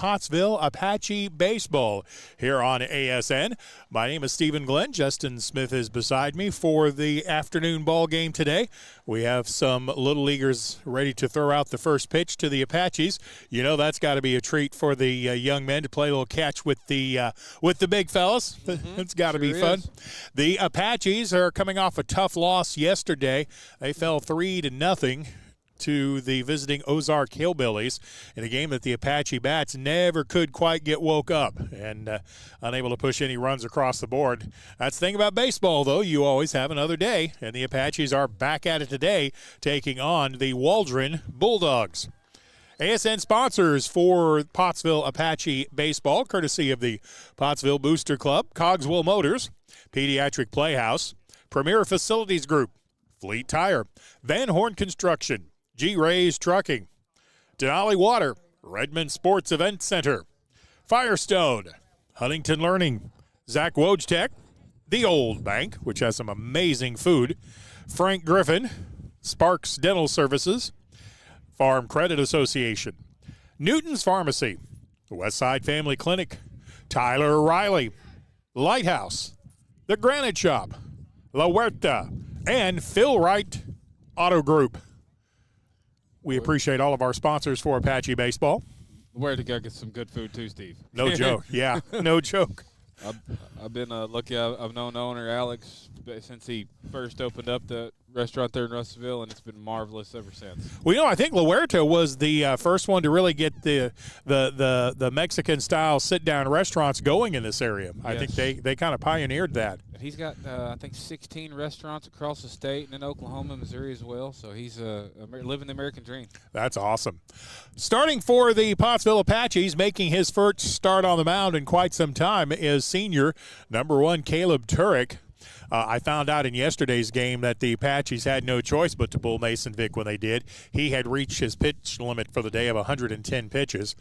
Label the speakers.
Speaker 1: Pottsville Apache baseball here on ASN. My name is Stephen Glenn. Justin Smith is beside me for the afternoon ball game today. We have some Little Leaguers ready to throw out the first pitch to the Apaches. You know that's got to be a treat for the young men to play a little catch with the big fellas. It's got to be fun. The Apaches are coming off a tough loss yesterday. They fell 3-0 to the visiting Ozark Hillbillies in a game that the Apache bats never could quite get woke up and unable to push any runs across the board. That's the thing about baseball, though. You always have another day, and the Apaches are back at it today, taking on the Waldron Bulldogs. ASN sponsors for Pottsville Apache baseball, courtesy of the Pottsville Booster Club, Cogswell Motors, Pediatric Playhouse, Premier Facilities Group, Fleet Tire, Van Horn Construction, G-Rays Trucking, Denali Water, Redmond Sports Event Center, Firestone, Huntington Learning, Zach Wojtek, The Old Bank, which has some amazing food, Frank Griffin, Sparks Dental Services, Farm Credit Association, Newton's Pharmacy, the Westside Family Clinic, Tyler Riley, Lighthouse, The Granite Shop, La Huerta, and Phil Wright Auto Group. We appreciate all of our sponsors for Apache baseball.
Speaker 2: Where to go get some good food too, Steve?
Speaker 1: No joke. Yeah, no joke.
Speaker 2: I've been lucky. I've known owner Alex since he first opened up the restaurant there in Russellville, and it's been marvelous ever since.
Speaker 1: Well, you know, I think La Huerta was the first one to really get the Mexican-style sit-down restaurants going in this area. Yes. I think they kind of pioneered that.
Speaker 2: And he's got, I think, 16 restaurants across the state and in Oklahoma and Missouri as well, so he's living the American dream.
Speaker 1: That's awesome. Starting for the Pottsville Apaches, making his first start on the mound in quite some time is senior number 1 Caleb Turek. I found out in yesterday's game that the Apaches had no choice but to pull Mason Vick when they did. He had reached his pitch limit for the day of 110 pitches.